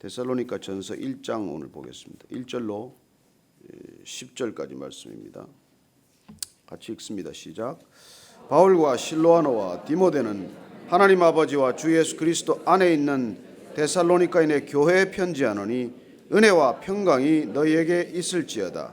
데살로니가 전서 1장 오늘 보겠습니다. 1절로 10절까지 말씀입니다. 같이 읽습니다. 시작. 바울과 실로아노와 디모데는 하나님 아버지와 주 예수 그리스도 안에 있는 데살로니가인의 교회에 편지하노니 은혜와 평강이 너희에게 있을지어다.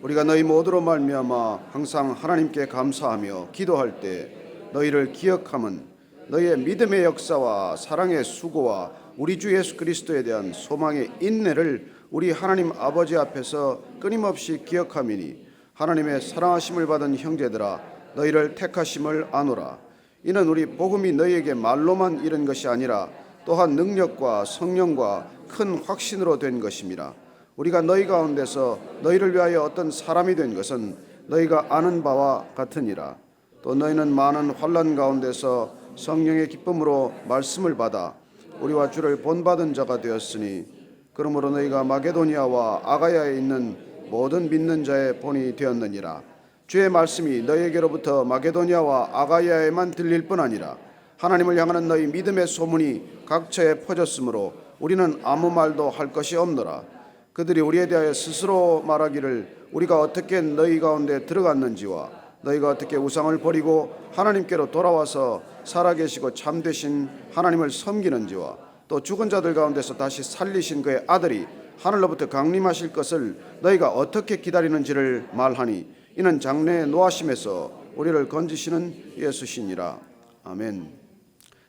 우리가 너희 모두로 말미암아 항상 하나님께 감사하며 기도할 때 너희를 기억함은 너희의 믿음의 역사와 사랑의 수고와 우리 주 예수 그리스도에 대한 소망의 인내를 우리 하나님 아버지 앞에서 끊임없이 기억함이니 하나님의 사랑하심을 받은 형제들아 너희를 택하심을 아노라. 이는 우리 복음이 너희에게 말로만 이른 것이 아니라 또한 능력과 성령과 큰 확신으로 된 것임이라. 우리가 너희 가운데서 너희를 위하여 어떤 사람이 된 것은 너희가 아는 바와 같으니라. 또 너희는 많은 환난 가운데서 성령의 기쁨으로 말씀을 받아 우리와 주를 본받은 자가 되었으니 그러므로 너희가 마게도니아와 아가야에 있는 모든 믿는 자의 본이 되었느니라. 주의 말씀이 너희에게로부터 마게도니아와 아가야에만 들릴 뿐 아니라 하나님을 향하는 너희 믿음의 소문이 각처에 퍼졌으므로 우리는 아무 말도 할 것이 없노라. 그들이 우리에 대하여 스스로 말하기를 우리가 어떻게 너희 가운데 들어갔는지와 너희가 어떻게 우상을 버리고 하나님께로 돌아와서 살아계시고 참되신 하나님을 섬기는지와 또 죽은 자들 가운데서 다시 살리신 그의 아들이 하늘로부터 강림하실 것을 너희가 어떻게 기다리는지를 말하니 이는 장래의 노하심에서 우리를 건지시는 예수시니라. 아멘.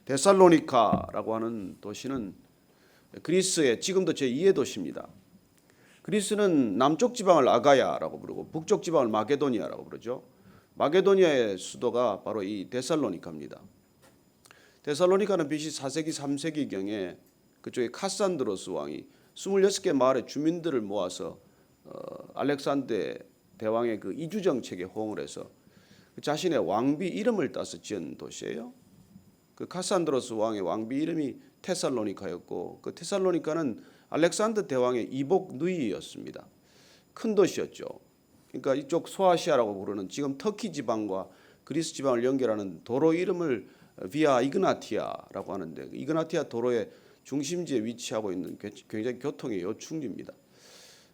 데살로니카라고 하는 도시는 그리스의 지금도 제2의 도시입니다. 그리스는 남쪽 지방을 아가야라고 부르고 북쪽 지방을 마게도니아라고 부르죠. 마게도니아의 수도가 바로 이 데살로니카입니다. 데살로니카는 BC 4세기 3세기경에 그쪽에 카산드로스 왕이 26개 마을의 주민들을 모아서 알렉산더 대왕의 그 이주 정책에 호응을 해서 자신의 왕비 이름을 따서 지은 도시예요. 그 카산드로스 왕의 왕비 이름이 테살로니카였고 그 테살로니카는 알렉산더 대왕의 이복 누이였습니다. 큰 도시였죠. 그러니까 이쪽 소아시아라고 부르는 지금 터키 지방과 그리스 지방을 연결하는 도로 이름을 비아 이그나티아라고 하는데 이그나티아 도로의 중심지에 위치하고 있는 굉장히 교통의 요충지입니다.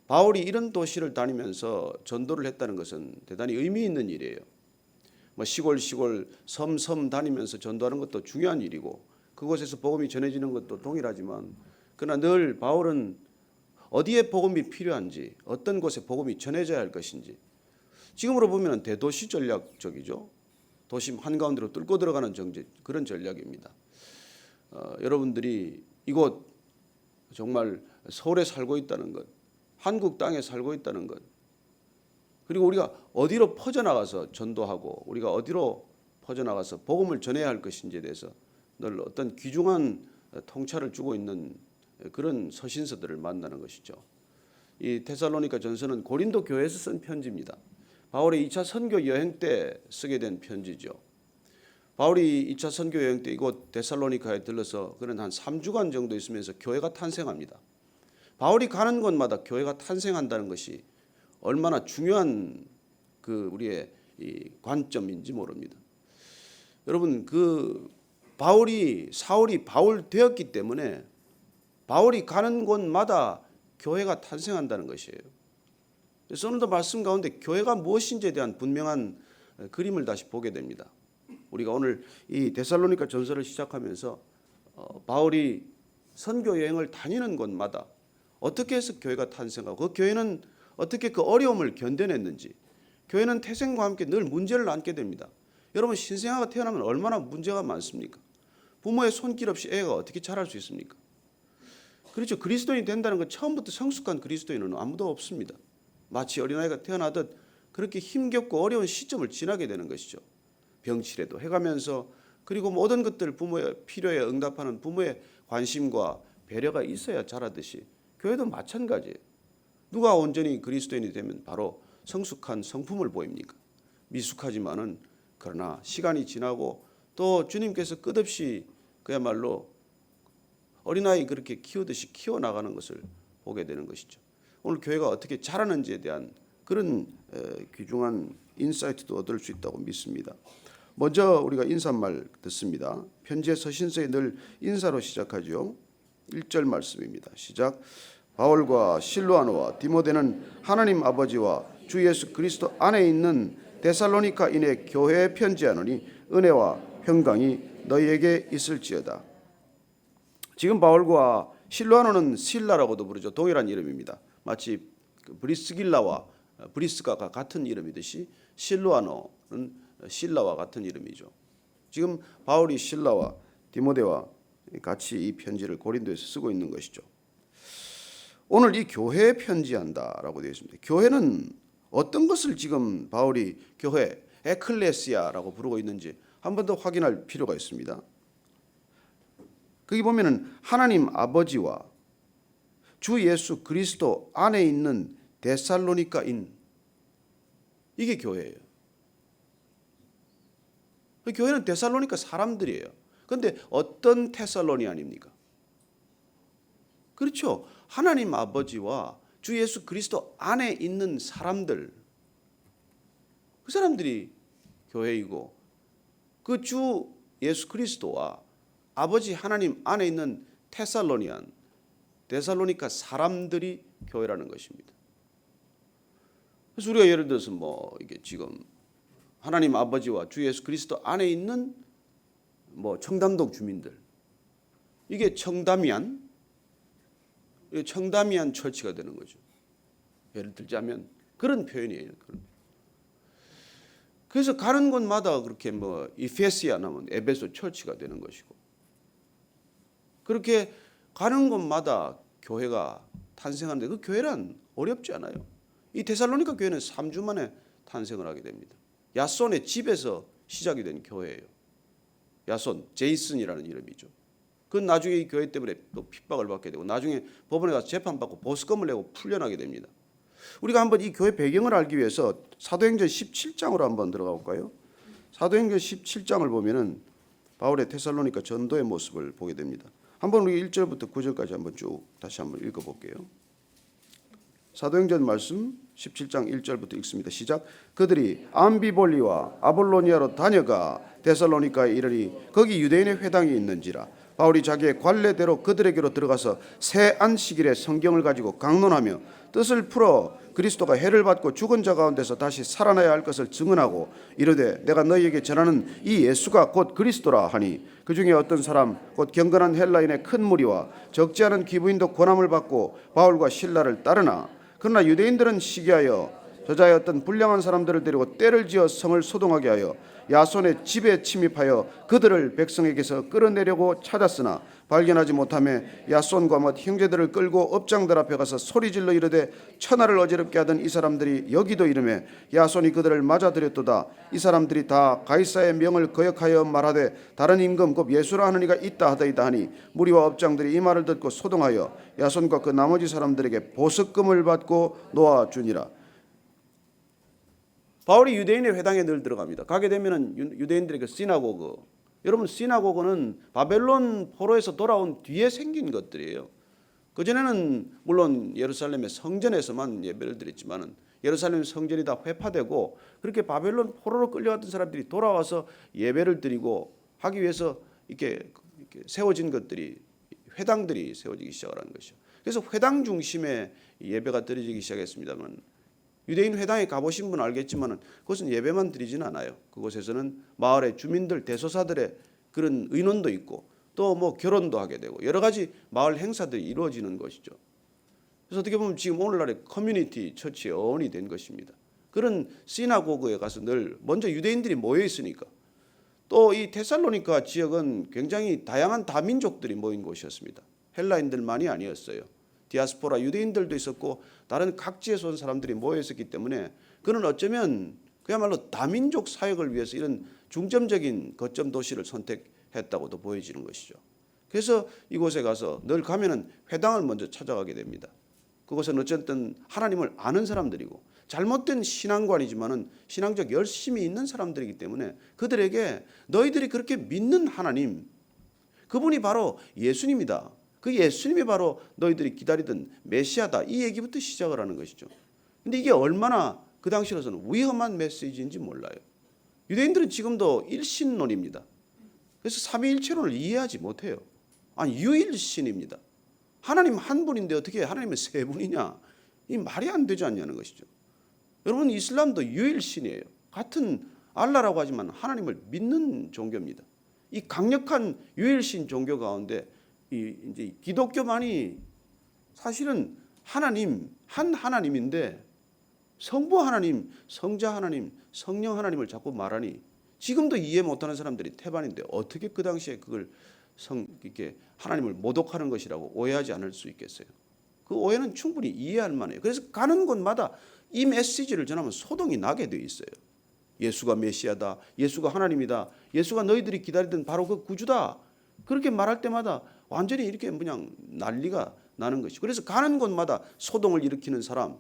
바울이 이런 도시를 다니면서 전도를 했다는 것은 대단히 의미 있는 일이에요. 시골 섬 다니면서 전도하는 것도 중요한 일이고 그곳에서 복음이 전해지는 것도 동일하지만 그러나 늘 바울은 어디에 복음이 필요한지 어떤 곳에 복음이 전해져야 할 것인지 지금으로 보면 대도시 전략적이죠. 도심 한가운데로 뚫고 들어가는 그런 전략입니다. 여러분들이 이곳 정말 서울에 살고 있다는 것, 한국 땅에 살고 있다는 것, 그리고 우리가 어디로 퍼져나가서 전도하고 우리가 어디로 퍼져나가서 복음을 전해야 할 것인지에 대해서 늘 어떤 귀중한 통찰을 주고 있는 그런 서신서들을 만나는 것이죠. 이 데살로니가 전서는 고린도 교회에서 쓴 편지입니다. 바울이 2차 선교 여행 때 쓰게 된 편지죠. 바울이 2차 선교 여행 때 이곳 데살로니카에 들러서 그는 한 3주간 정도 있으면서 교회가 탄생합니다. 바울이 가는 곳마다 교회가 탄생한다는 것이 얼마나 중요한 그 우리의 이 관점인지 모릅니다. 여러분 사울이 바울 되었기 때문에 바울이 가는 곳마다 교회가 탄생한다는 것이에요. 그래서 오늘도 말씀 가운데 교회가 무엇인지에 대한 분명한 그림을 다시 보게 됩니다. 우리가 오늘 이 데살로니가 전서를 시작하면서 바울이 선교 여행을 다니는 곳마다 어떻게 해서 교회가 탄생하고 그 교회는 어떻게 그 어려움을 견뎌냈는지 교회는 태생과 함께 늘 문제를 안게 됩니다. 여러분 신생아가 태어나면 얼마나 문제가 많습니까? 부모의 손길 없이 애가 어떻게 자랄 수 있습니까? 그렇죠. 그리스도인이 된다는 건 처음부터 성숙한 그리스도인은 아무도 없습니다. 마치 어린아이가 태어나듯 그렇게 힘겹고 어려운 시점을 지나게 되는 것이죠. 병치레도 해가면서 그리고 모든 것들 부모의 필요에 응답하는 부모의 관심과 배려가 있어야 자라듯이 교회도 마찬가지예요. 누가 온전히 그리스도인이 되면 바로 성숙한 성품을 보입니까? 미숙하지만은 그러나 시간이 지나고 또 주님께서 끝없이 그야말로 어린아이 그렇게 키우듯이 키워나가는 것을 보게 되는 것이죠. 오늘 교회가 어떻게 자라는지에 대한 그런 귀중한 인사이트도 얻을 수 있다고 믿습니다. 먼저 우리가 인사말 듣습니다. 편지의 서신서에 늘 인사로 시작하죠. 1절 말씀입니다. 시작. 바울과 실로아노와 디모데는 하나님 아버지와 주 예수 그리스도 안에 있는 데살로니가인의 교회에 편지하노니 은혜와 평강이 너희에게 있을지어다. 지금 바울과 실로아노는 실라라고도 부르죠. 동일한 이름입니다. 마치 브리스길라와 브리스가가 같은 이름이듯이 실로아노는 실라와 같은 이름이죠. 지금 바울이 실라와 디모데와 같이 이 편지를 고린도에서 쓰고 있는 것이죠. 오늘 이 교회에 편지한다라고 되어 있습니다. 교회는 어떤 것을 지금 바울이 교회, 에클레시아라고 부르고 있는지 한 번 더 확인할 필요가 있습니다. 거기 보면은 하나님 아버지와 주 예수 그리스도 안에 있는 데살로니가인, 이게 교회예요. 교회는 데살로니가 사람들이에요. 그런데 어떤 테살로니 아닙니까? 그렇죠. 하나님 아버지와 주 예수 그리스도 안에 있는 사람들, 그 사람들이 교회이고, 그 주 예수 그리스도와 아버지 하나님 안에 있는 데살로니가 사람들이 교회라는 것입니다. 그래서 우리가 예를 들어서 이게 지금 하나님 아버지와 주 예수 그리스도 안에 있는 청담동 주민들, 이게 청다미안 처치가 되는 거죠. 예를 들자면 그런 표현이에요. 그래서 가는 곳마다 그렇게 이페시아 나면 에베소 처치가 되는 것이고, 그렇게 가는 곳마다 교회가 탄생하는데 그 교회란 어렵지 않아요. 이 데살로니가 교회는 3주 만에 탄생을 하게 됩니다. 야손의 집에서 시작이 된 교회예요. 야손, 제이슨이라는 이름이죠. 그건 나중에 이 교회 때문에 또 핍박을 받게 되고, 나중에 법원에 가서 재판받고 보석금을 내고 풀려나게 됩니다. 우리가 한번 이 교회 배경을 알기 위해서 사도행전 17장으로 한번 들어가 볼까요? 사도행전 17장을 보면은 바울의 데살로니가 전도의 모습을 보게 됩니다. 한번 우리 1절부터 9절까지 한번 쭉 다시 한번 읽어볼게요. 사도행전 말씀 17장 1절부터 읽습니다. 시작. 그들이 암비볼리와 아볼로니아로 다녀가 데살로니가에 이르리 거기 유대인의 회당이 있는지라 바울이 자기의 관례대로 그들에게로 들어가서 새 안식일에 성경을 가지고 강론하며 뜻을 풀어 그리스도가 해를 받고 죽은 자 가운데서 다시 살아나야 할 것을 증언하고 이르되 내가 너희에게 전하는 이 예수가 곧 그리스도라 하니 그 중에 어떤 사람 곧 경건한 헬라인의 큰 무리와 적지 않은 귀부인도 권함을 받고 바울과 실라를 따르나 그러나 유대인들은 시기하여 저자의 어떤 불량한 사람들을 데리고 때를 지어 성을 소동하게 하여 야손의 집에 침입하여 그들을 백성에게서 끌어내려고 찾았으나 발견하지 못하며 야손과 뭇 형제들을 끌고 업장들 앞에 가서 소리질러 이르되 천하를 어지럽게 하던 이 사람들이 여기도 이르매 야손이 그들을 맞아들였도다. 이 사람들이 다 가이사의 명을 거역하여 말하되 다른 임금 곧 예수라 하는 이가 있다 하더이다 하니 무리와 업장들이 이 말을 듣고 소동하여 야손과 그 나머지 사람들에게 보석금을 받고 놓아주니라. 바울이 유대인의 회당에 늘 들어갑니다. 가게 되면은 유대인들의 그 시나고그, 여러분 시나고그는 바벨론 포로에서 돌아온 뒤에 생긴 것들이에요. 그전에는 물론 예루살렘의 성전에서만 예배를 드렸지만은 예루살렘 성전이 다 회파되고 그렇게 바벨론 포로로 끌려갔던 사람들이 돌아와서 예배를 드리고 하기 위해서 이렇게 세워진 것들이, 회당들이 세워지기 시작하는 것이죠. 그래서 회당 중심의 예배가 드려지기 시작했습니다만, 유대인 회당에 가보신 분은 알겠지만 그것은 예배만 드리지는 않아요. 그곳에서는 마을의 주민들, 대소사들의 그런 의논도 있고 또 결혼도 하게 되고 여러 가지 마을 행사들이 이루어지는 것이죠. 그래서 어떻게 보면 지금 오늘날의 커뮤니티 처치의 어원이 된 것입니다. 그런 시나고그에 가서 늘 먼저 유대인들이 모여 있으니까, 또 이 데살로니가 지역은 굉장히 다양한 다민족들이 모인 곳이었습니다. 헬라인들만이 아니었어요. 디아스포라 유대인들도 있었고 다른 각지에서 온 사람들이 모여 있었기 때문에 그는 어쩌면 그야말로 다민족 사역을 위해서 이런 중점적인 거점 도시를 선택했다고도 보여지는 것이죠. 그래서 이곳에 가서 늘 가면은 회당을 먼저 찾아가게 됩니다. 그곳은 어쨌든 하나님을 아는 사람들이고 잘못된 신앙관이지만은 신앙적 열심이 있는 사람들이기 때문에 그들에게 너희들이 그렇게 믿는 하나님, 그분이 바로 예수님이다. 그 예수님이 바로 너희들이 기다리던 메시아다. 이 얘기부터 시작을 하는 것이죠. 근데 이게 얼마나 그 당시로서는 위험한 메시지인지 몰라요. 유대인들은 지금도 일신론입니다. 그래서 삼위일체론을 이해하지 못해요. 아니 유일신입니다. 하나님 한 분인데 어떻게 하나님은 세 분이냐? 이 말이 안 되지 않냐는 것이죠. 여러분, 이슬람도 유일신이에요. 같은 알라라고 하지만 하나님을 믿는 종교입니다. 이 강력한 유일신 종교 가운데 이제 기독교만이 사실은 하나님, 한 하나님인데 성부 하나님, 성자 하나님, 성령 하나님을 자꾸 말하니 지금도 이해 못하는 사람들이 태반인데 어떻게 그 당시에 그걸 이렇게 하나님을 모독하는 것이라고 오해하지 않을 수 있겠어요? 그 오해는 충분히 이해할 만해요. 그래서 가는 곳마다 이 메시지를 전하면 소동이 나게 돼 있어요. 예수가 메시아다, 예수가 하나님이다, 예수가 너희들이 기다리던 바로 그 구주다. 그렇게 말할 때마다 완전히 이렇게 그냥 난리가 나는 것이. 그래서 가는 곳마다 소동을 일으키는 사람,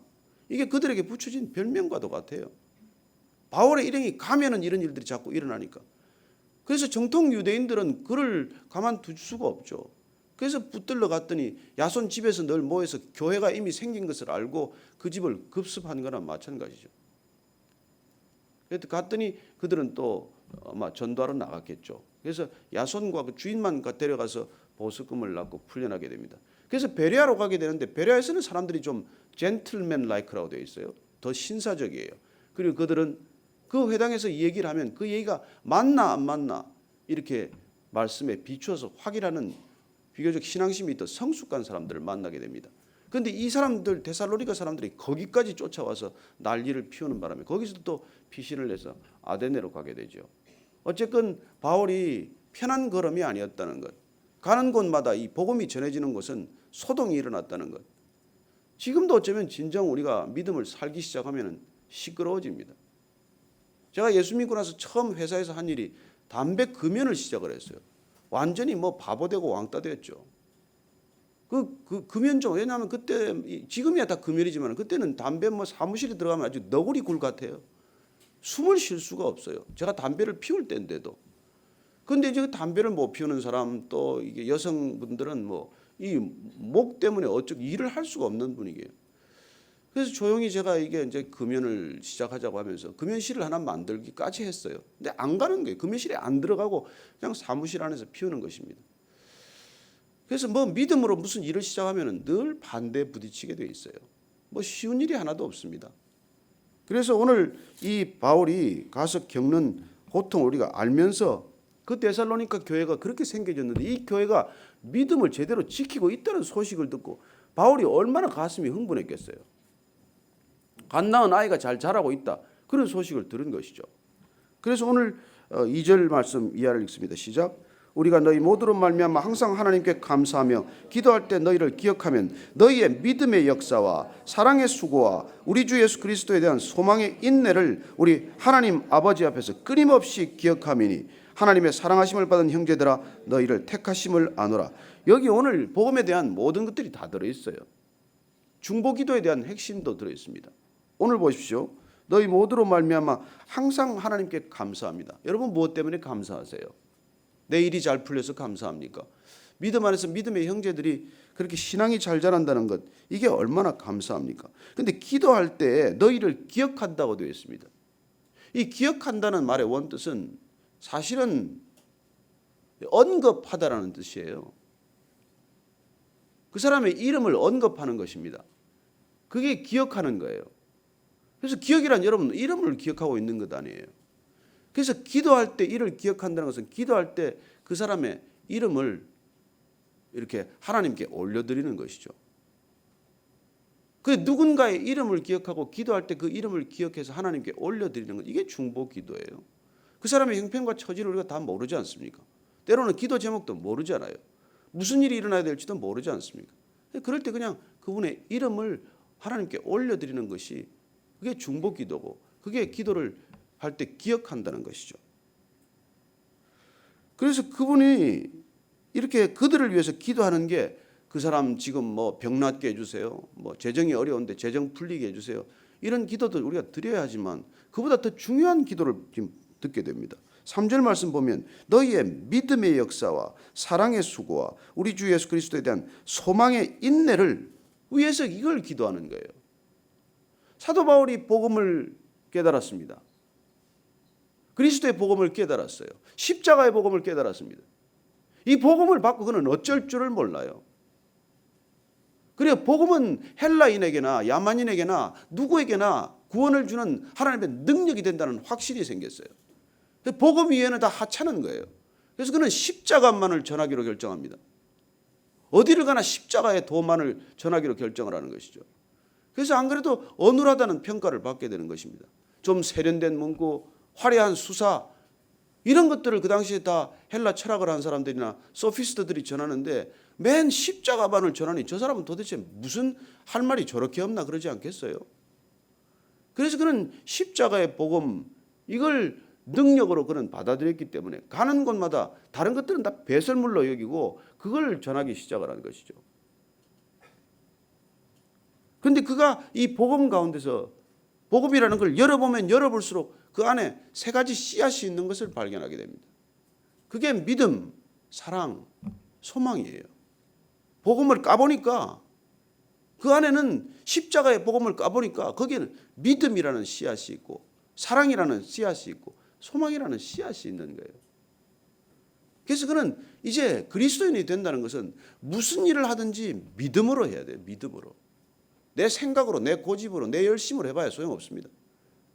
이게 그들에게 붙여진 별명과도 같아요. 바울의 일행이 가면은 이런 일들이 자꾸 일어나니까. 그래서 정통 유대인들은 그를 가만둘 수가 없죠. 그래서 붙들러 갔더니 야손 집에서 늘 모여서 교회가 이미 생긴 것을 알고 그 집을 급습한 거나 마찬가지죠. 그래서 갔더니 그들은 또 아마 전도하러 나갔겠죠. 그래서 야손과 그 주인만 데려가서 보석금을 납고 풀려나게 됩니다. 그래서 베레아로 가게 되는데 베레아에서는 사람들이 좀 젠틀맨 라이크라고 되어 있어요. 더 신사적이에요. 그리고 그들은 그 회당에서 이 얘기를 하면 그 얘기가 맞나 안 맞나 이렇게 말씀에 비추어서 확인하는 비교적 신앙심이 더 성숙한 사람들을 만나게 됩니다. 그런데 이 사람들 데살로니가 사람들이 거기까지 쫓아와서 난리를 피우는 바람에 거기서도 또 피신을 내서 아데네로 가게 되죠. 어쨌건 바울이 편한 걸음이 아니었다는 것, 가는 곳마다 이 복음이 전해지는 곳은 소동이 일어났다는 것. 지금도 어쩌면 진정 우리가 믿음을 살기 시작하면 시끄러워집니다. 제가 예수 믿고 나서 처음 회사에서 한 일이 담배 금연을 시작을 했어요. 완전히 뭐 바보 되고 왕따 됐죠. 그 금연종, 왜냐하면 그때 지금이야 다 금연이지만 그때는 담배 뭐 사무실에 들어가면 아주 너구리 굴 같아요. 숨을 쉴 수가 없어요. 제가 담배를 피울 때인데도. 그런데 이제 담배를 못 피우는 사람 또 이게 여성분들은 뭐 이 목 때문에 어쩌고 일을 할 수가 없는 분위기예요. 그래서 조용히 제가 이게 이제 금연을 시작하자고 하면서 금연실을 하나 만들기까지 했어요. 근데 안 가는 거예요. 금연실에 안 들어가고 그냥 사무실 안에서 피우는 것입니다. 그래서 뭐 믿음으로 무슨 일을 시작하면 늘 반대에 부딪히게 돼 있어요. 뭐 쉬운 일이 하나도 없습니다. 그래서 오늘 이 바울이 가서 겪는 고통을 우리가 알면서 그 데살로니가 교회가 그렇게 생겨졌는데 이 교회가 믿음을 제대로 지키고 있다는 소식을 듣고 바울이 얼마나 가슴이 흥분했겠어요. 갓 낳은 아이가 잘 자라고 있다. 그런 소식을 들은 것이죠. 그래서 오늘 2절 말씀 이하를 읽습니다. 시작. 우리가 너희 모두로 말미암아 항상 하나님께 감사하며 기도할 때 너희를 기억하면 너희의 믿음의 역사와 사랑의 수고와 우리 주 예수 그리스도에 대한 소망의 인내를 우리 하나님 아버지 앞에서 끊임없이 기억하미니 하나님의 사랑하심을 받은 형제들아 너희를 택하심을 아노라. 여기 오늘 복음에 대한 모든 것들이 다 들어있어요. 중보기도에 대한 핵심도 들어있습니다. 오늘 보십시오. 너희 모두로 말미암아 항상 하나님께 감사합니다. 여러분 무엇 때문에 감사하세요? 내 일이 잘 풀려서 감사합니까? 믿음 안에서 믿음의 형제들이 그렇게 신앙이 잘 자란다는 것, 이게 얼마나 감사합니까? 그런데 기도할 때 너희를 기억한다고 되어 있습니다. 이 기억한다는 말의 원뜻은 사실은 언급하다라는 뜻이에요. 그 사람의 이름을 언급하는 것입니다. 그게 기억하는 거예요. 그래서 기억이란 여러분 이름을 기억하고 있는 것 아니에요. 그래서 기도할 때 이를 기억한다는 것은 기도할 때 그 사람의 이름을 이렇게 하나님께 올려드리는 것이죠. 그 누군가의 이름을 기억하고 기도할 때 그 이름을 기억해서 하나님께 올려드리는 것, 이게 중보 기도예요. 그 사람의 형편과 처지를 우리가 다 모르지 않습니까? 때로는 기도 제목도 모르잖아요. 무슨 일이 일어나야 될지도 모르지 않습니까? 그럴 때 그냥 그분의 이름을 하나님께 올려드리는 것이 그게 중보 기도고 그게 기도를 할 때 기억한다는 것이죠. 그래서 그분이 이렇게 그들을 위해서 기도하는 게 그 사람 지금 뭐 병 낫게 해주세요. 뭐 재정이 어려운데 재정 풀리게 해주세요. 이런 기도도 우리가 드려야 하지만 그보다 더 중요한 기도를 지금 듣게 됩니다. 3절 말씀 보면 너희의 믿음의 역사와 사랑의 수고와 우리 주 예수 그리스도에 대한 소망의 인내를 위해서 이걸 기도하는 거예요. 사도 바울이 복음을 깨달았습니다. 그리스도의 복음을 깨달았어요. 십자가의 복음을 깨달았습니다. 이 복음을 받고 그는 어쩔 줄을 몰라요. 그래요. 복음은 헬라인에게나 야만인에게나 누구에게나 구원을 주는 하나님의 능력이 된다는 확신이 생겼어요. 복음 위에는 다 하찮은 거예요. 그래서 그는 십자가만을 전하기로 결정합니다. 어디를 가나 십자가의 도만을 전하기로 결정을 하는 것이죠. 그래서 안 그래도 어눌하다는 평가를 받게 되는 것입니다. 좀 세련된 문구, 화려한 수사 이런 것들을 그 당시에 다 헬라 철학을 한 사람들이나 소피스트들이 전하는데 맨 십자가만을 전하니 저 사람은 도대체 무슨 할 말이 저렇게 없나 그러지 않겠어요? 그래서 그는 십자가의 복음 이걸 능력으로 그는 받아들였기 때문에 가는 곳마다 다른 것들은 다 배설물로 여기고 그걸 전하기 시작을 한 것이죠. 그런데 그가 이 복음 가운데서 복음이라는 걸 열어보면 열어볼수록 그 안에 세 가지 씨앗이 있는 것을 발견하게 됩니다. 그게 믿음, 사랑, 소망이에요. 복음을 까보니까 그 안에는 십자가의 복음을 까보니까 거기에는 믿음이라는 씨앗이 있고 사랑이라는 씨앗이 있고 소망이라는 씨앗이 있는 거예요. 그래서 그는 이제 그리스도인이 된다는 것은 무슨 일을 하든지 믿음으로 해야 돼요. 믿음으로. 내 생각으로 내 고집으로 내 열심으로 해봐야 소용없습니다.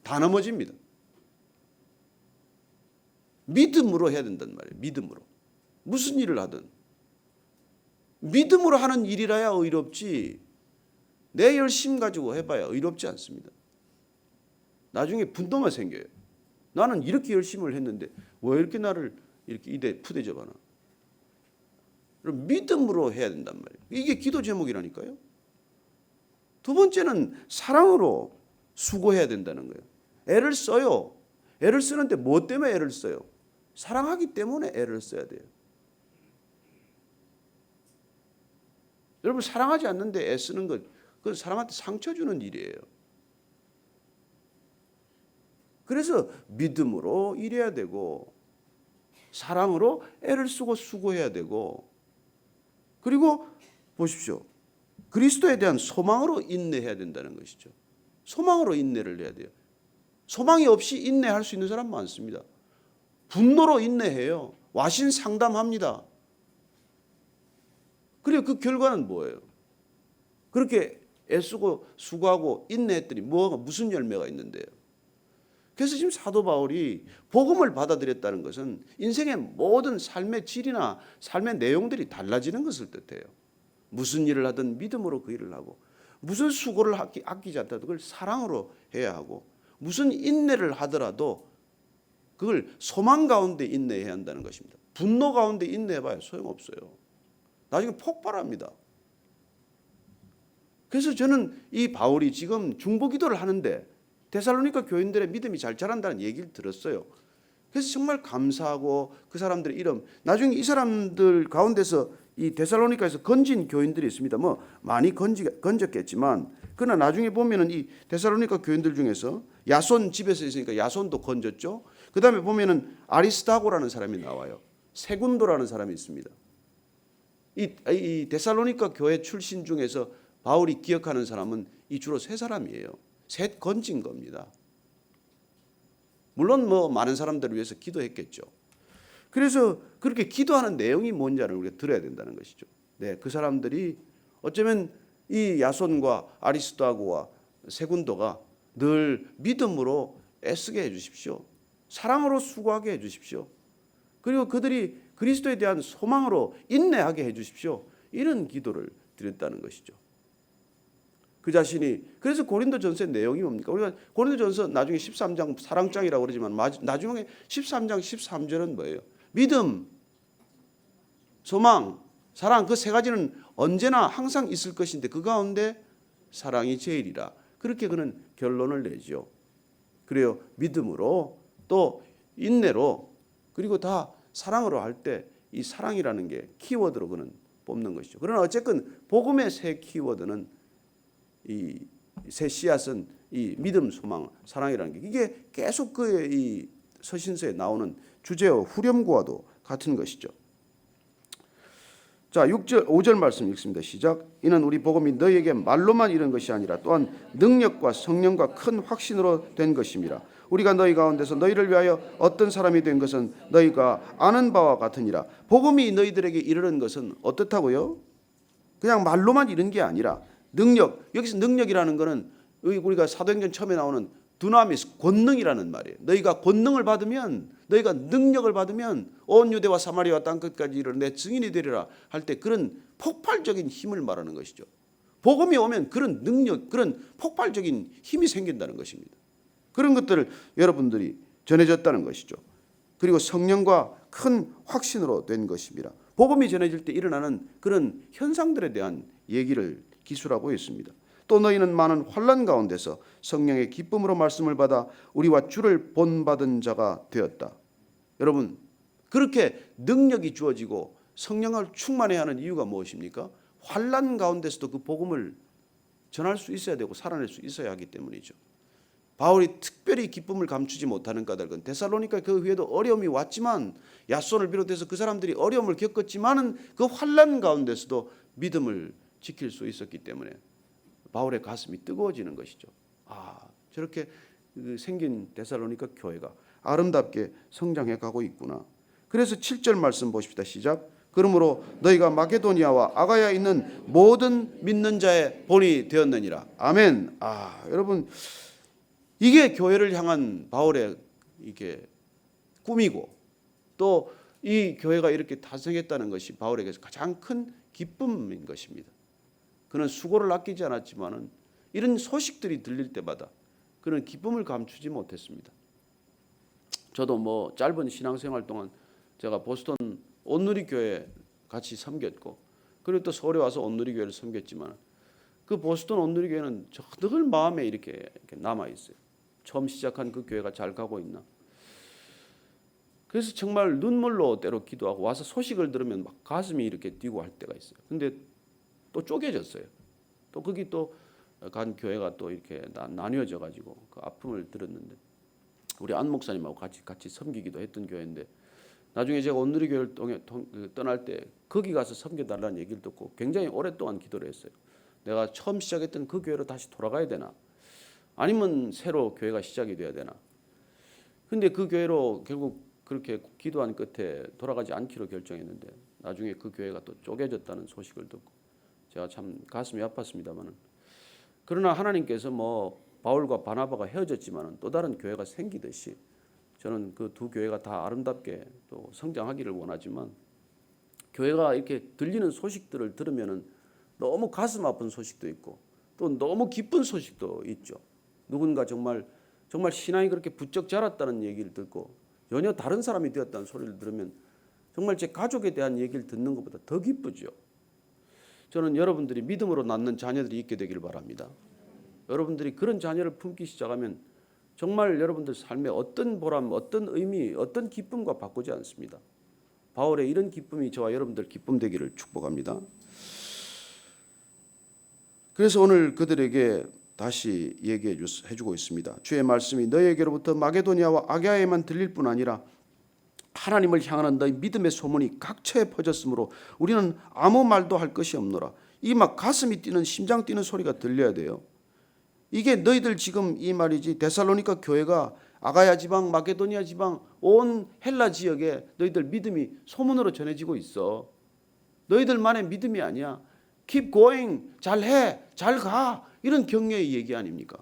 다 넘어집니다. 믿음으로 해야 된단 말이에요. 믿음으로. 무슨 일을 하든. 믿음으로 하는 일이라야 의롭지 내 열심 가지고 해봐야 의롭지 않습니다. 나중에 분노만 생겨요. 나는 이렇게 열심을 했는데 왜 이렇게 나를 이렇게 푸대접하나. 믿음으로 해야 된단 말이에요. 이게 기도 제목이라니까요. 두 번째는 사랑으로 수고해야 된다는 거예요. 애를 써요. 애를 쓰는데 뭐 때문에 애를 써요? 사랑하기 때문에 애를 써야 돼요. 여러분 사랑하지 않는데 애 쓰는 것 그건 사람한테 상처 주는 일이에요. 그래서 믿음으로 일해야 되고 사랑으로 애를 쓰고 수고해야 되고 그리고 보십시오. 그리스도에 대한 소망으로 인내해야 된다는 것이죠. 소망으로 인내를 해야 돼요. 소망이 없이 인내할 수 있는 사람 많습니다. 분노로 인내해요. 와신 상담합니다. 그리고 그 결과는 뭐예요? 그렇게 애쓰고 수고하고 인내했더니 무슨 열매가 있는데요? 그래서 지금 사도 바울이 복음을 받아들였다는 것은 인생의 모든 삶의 질이나 삶의 내용들이 달라지는 것을 뜻해요. 무슨 일을 하든 믿음으로 그 일을 하고 무슨 수고를 아끼지 않더라도 그걸 사랑으로 해야 하고 무슨 인내를 하더라도 그걸 소망 가운데 인내해야 한다는 것입니다. 분노 가운데 인내해봐야 소용없어요. 나중에 폭발합니다. 그래서 저는 이 바울이 지금 중보기도를 하는데 데살로니가 교인들의 믿음이 잘 자란다는 얘기를 들었어요. 그래서 정말 감사하고 그 사람들의 이름 나중에 이 사람들 가운데서 이 데살로니가에서 건진 교인들이 있습니다. 뭐 많이 건졌겠지만 그러나 나중에 보면은 이 데살로니가 교인들 중에서 야손 집에서 있으니까 야손도 건졌죠. 그다음에 보면은 아리스다고라는 사람이 나와요. 세군도라는 사람이 있습니다. 이 데살로니가 교회 출신 중에서 바울이 기억하는 사람은 이 주로 세 사람이에요. 셋 건진 겁니다. 물론 뭐 많은 사람들을 위해서 기도했겠죠. 그래서 그렇게 기도하는 내용이 뭔지를 우리가 들어야 된다는 것이죠. 네, 그 사람들이 어쩌면 이 야손과 아리스도하고와 세군도가 늘 믿음으로 애쓰게 해주십시오. 사랑으로 수고하게 해주십시오. 그리고 그들이 그리스도에 대한 소망으로 인내하게 해주십시오. 이런 기도를 드렸다는 것이죠. 그 자신이 그래서 고린도전서의 내용이 뭡니까? 우리가 고린도전서 나중에 13장 사랑장이라고 그러지만 나중에 13장 13절은 뭐예요? 믿음, 소망, 사랑 그 세 가지는 언제나 항상 있을 것인데 그 가운데 사랑이 제일이라. 그렇게 그는 결론을 내죠. 그래요. 믿음으로 또 인내로 그리고 다 사랑으로 할 때 이 사랑이라는 게 키워드로 그는 뽑는 것이죠. 그러나 어쨌든 복음의 세 키워드는 이 세 씨앗은 이 믿음, 소망, 사랑이라는 게 이게 계속 그의 이 서신서에 나오는 주제어 후렴구와도 같은 것이죠. 자, 6절, 5절 말씀 읽습니다. 시작. 이는 우리 복음이 너희에게 말로만 이른 것이 아니라 또한 능력과 성령과 큰 확신으로 된 것입니다. 우리가 너희 가운데서 너희를 위하여 어떤 사람이 된 것은 너희가 아는 바와 같으니라. 복음이 너희들에게 이르는 것은 어떻다고요? 그냥 말로만 이런 게 아니라 능력, 여기서 능력이라는 거는 우리가 사도행전 처음에 나오는 두나미스, 권능이라는 말이에요. 너희가 권능을 받으면, 너희가 능력을 받으면 온 유대와 사마리아와 땅끝까지 이르러 내 증인이 되리라 할 때 그런 폭발적인 힘을 말하는 것이죠. 복음이 오면 그런 능력, 그런 폭발적인 힘이 생긴다는 것입니다. 그런 것들을 여러분들이 전해졌다는 것이죠. 그리고 성령과 큰 확신으로 된 것입니다. 복음이 전해질 때 일어나는 그런 현상들에 대한 얘기를 기술하고 있습니다. 또 너희는 많은 환난 가운데서 성령의 기쁨으로 말씀을 받아 우리와 주를 본받은 자가 되었다. 여러분, 그렇게 능력이 주어지고 성령을 충만해야 하는 이유가 무엇입니까? 환난 가운데서도 그 복음을 전할 수 있어야 되고 살아낼 수 있어야 하기 때문이죠. 바울이 특별히 기쁨을 감추지 못하는 까닭은 데살로니가 그 후에도 어려움이 왔지만 야손을 비롯해서 그 사람들이 어려움을 겪었지만은 그 환난 가운데서도 믿음을 지킬 수 있었기 때문에 바울의 가슴이 뜨거워지는 것이죠. 저렇게 생긴 데살로니가 교회가 아름답게 성장해 가고 있구나. 그래서 7절 말씀 보십시다. 시작. 그러므로 너희가 마게도니아와 아가야에 있는 모든 믿는 자의 본이 되었느니라. 아멘. 여러분, 이게 교회를 향한 바울의 이게 꿈이고 또 이 교회가 이렇게 탄생했다는 것이 바울에게 가장 큰 기쁨인 것입니다. 그는 수고를 아끼지 않았지만은 이런 소식들이 들릴 때마다 그는 기쁨을 감추지 못했습니다. 저도 뭐 짧은 신앙생활 동안 제가 보스턴 온누리교회 같이 섬겼고 그리고 또 서울에 와서 온누리교회를 섬겼지만 그 보스턴 온누리교회는 늘 마음에 이렇게 남아 있어요. 처음 시작한 그 교회가 잘 가고 있나. 그래서 정말 눈물로 때로 기도하고 와서 소식을 들으면 막 가슴이 이렇게 뛰고 할 때가 있어요. 근데 또 쪼개졌어요. 또 거기 또 간 교회가 또 이렇게 나뉘어져 가지고 그 아픔을 들었는데 우리 안 목사님하고 같이 섬기기도 했던 교회인데 나중에 제가 온누리 교회를 떠날 때 거기 가서 섬겨달라는 얘기를 듣고 굉장히 오랫동안 기도를 했어요. 내가 처음 시작했던 그 교회로 다시 돌아가야 되나? 아니면 새로 교회가 시작이 돼야 되나? 근데 그 교회로 결국 그렇게 기도한 끝에 돌아가지 않기로 결정했는데 나중에 그 교회가 또 쪼개졌다는 소식을 듣고 제가 참 가슴이 아팠습니다만은 그러나 하나님께서 뭐 바울과 바나바가 헤어졌지만은 또 다른 교회가 생기듯이 저는 그 두 교회가 다 아름답게 또 성장하기를 원하지만 교회가 이렇게 들리는 소식들을 들으면은 너무 가슴 아픈 소식도 있고 또 너무 기쁜 소식도 있죠. 누군가 정말 신앙이 그렇게 부쩍 자랐다는 얘기를 듣고 전혀 다른 사람이 되었다는 소리를 들으면 정말 제 가족에 대한 얘기를 듣는 것보다 더 기쁘죠. 저는 여러분들이 믿음으로 낳는 자녀들이 있게 되기를 바랍니다. 여러분들이 그런 자녀를 품기 시작하면 정말 여러분들 삶에 어떤 보람, 어떤 의미, 어떤 기쁨과 바꾸지 않습니다. 바울의 이런 기쁨이 저와 여러분들 기쁨 되기를 축복합니다. 그래서 오늘 그들에게 다시 얘기해 주고 있습니다. 주의 말씀이 너희에게로부터 마게도니아와 아가야에만 들릴 뿐 아니라 하나님을 향하는 너희 믿음의 소문이 각처에 퍼졌으므로 우리는 아무 말도 할 것이 없노라. 이 막 가슴이 뛰는 심장 뛰는 소리가 들려야 돼요. 이게 너희들 지금 이 말이지 데살로니가 교회가 아가야 지방, 마게도니아 지방, 온 헬라 지역에 너희들 믿음이 소문으로 전해지고 있어. 너희들만의 믿음이 아니야. Keep going, 잘해, 잘 가. 이런 격려의 얘기 아닙니까?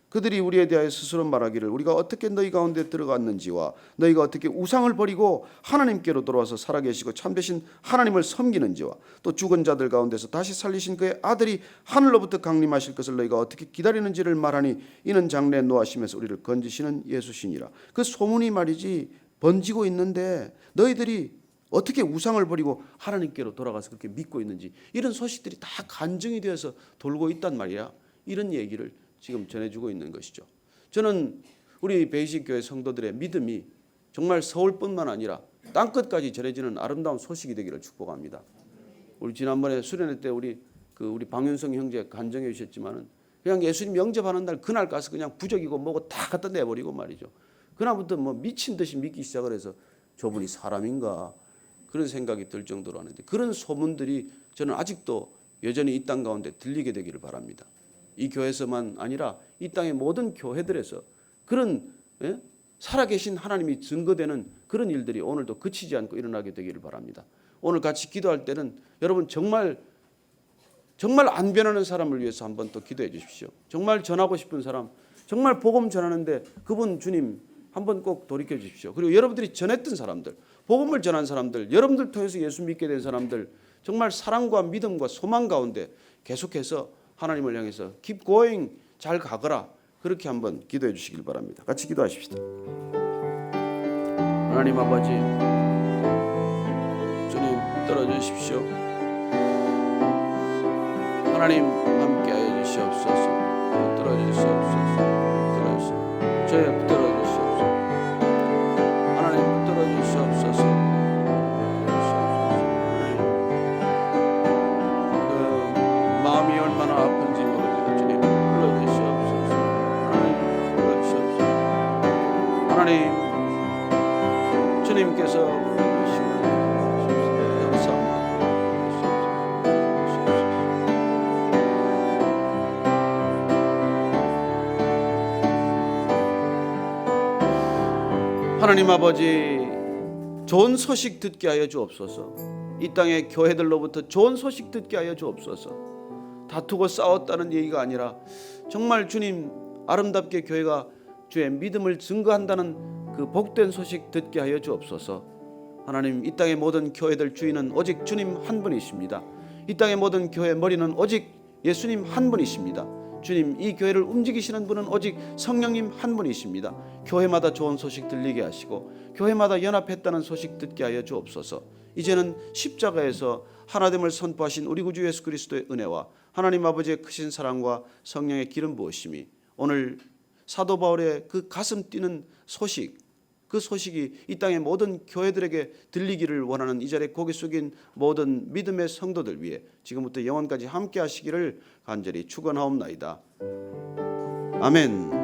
그들이 우리에 대하여 스스로 말하기를 우리가 어떻게 너희 가운데 들어갔는지와 너희가 어떻게 우상을 버리고 하나님께로 돌아와서 살아계시고 참되신 하나님을 섬기는지와 또 죽은 자들 가운데서 다시 살리신 그의 아들이 하늘로부터 강림하실 것을 너희가 어떻게 기다리는지를 말하니 이는 장래 노하심에서 우리를 건지시는 예수시니라. 그 소문이 말이지 번지고 있는데 너희들이 어떻게 우상을 버리고 하나님께로 돌아가서 그렇게 믿고 있는지 이런 소식들이 다 간증이 되어서 돌고 있단 말이야. 이런 얘기를 지금 전해주고 있는 것이죠. 저는 우리 베이식 교회 성도들의 믿음이 정말 서울뿐만 아니라 땅끝까지 전해지는 아름다운 소식이 되기를 축복합니다. 우리 지난번에 수련회 때 우리 방윤성 형제 간증해 주셨지만은 그냥 예수님 영접하는 날 그날 가서 그냥 부적이고 뭐고 다 갖다 내버리고 말이죠. 그날부터 뭐 미친 듯이 믿기 시작을 해서 저분이 사람인가 그런 생각이 들 정도로 하는데 그런 소문들이 저는 아직도 여전히 이 땅 가운데 들리게 되기를 바랍니다. 이 교회에서만 아니라 이 땅의 모든 교회들에서 그런 살아계신 하나님이 증거되는 그런 일들이 오늘도 그치지 않고 일어나게 되기를 바랍니다. 오늘 같이 기도할 때는 여러분 정말 정말 안 변하는 사람을 위해서 한번 또 기도해 주십시오. 정말 전하고 싶은 사람, 정말 복음 전하는데 그분 주님 한번 꼭 돌이켜 주십시오. 그리고 여러분들이 전했던 사람들, 복음을 전한 사람들, 여러분들 통해서 예수 믿게 된 사람들, 정말 사랑과 믿음과 소망 가운데 계속해서 하나님을 향해서 keep going, 잘 가거라, 그렇게 한번 기도해 주시길 바랍니다. 같이 기도하십시다. 하나님 아버지, 주님 떨어주십시오. 하나님 함께하여 주시옵소서. 떨어주시옵소서. 저희 붙들어 주시옵소서. 하나님 붙들어 주시옵소서. 그 마음이 얼마나 아픈지 모릅니다. 주님 불러 주시옵소서. 하나님 불러 주시옵소서. 하나님 주님께서 하나님 아버지, 좋은 소식 듣게 하여 주옵소서. 이 땅의 교회들로부터 좋은 소식 듣게 하여 주옵소서. 다투고 싸웠다는 얘기가 아니라 정말 주님 아름답게 교회가 주의 믿음을 증거한다는 그 복된 소식 듣게 하여 주옵소서. 하나님, 이 땅의 모든 교회들 주인은 오직 주님 한 분이십니다. 이 땅의 모든 교회 머리는 오직 예수님 한 분이십니다. 주님, 이 교회를 움직이시는 분은 오직 성령님 한 분이십니다. 교회마다 좋은 소식 들리게 하시고 교회마다 연합했다는 소식 듣게 하여 주옵소서. 이제는 십자가에서 하나됨을 선포하신 우리 구주 예수 그리스도의 은혜와 하나님 아버지의 크신 사랑과 성령의 기름 부으심이 오늘 사도 바울의 그 가슴 뛰는 소식, 그 소식이 이 땅의 모든 교회들에게 들리기를 원하는 이 자리에 고개 숙인 모든 믿음의 성도들 위해 지금부터 영원까지 함께 하시기를 간절히 축원하옵나이다. 아멘.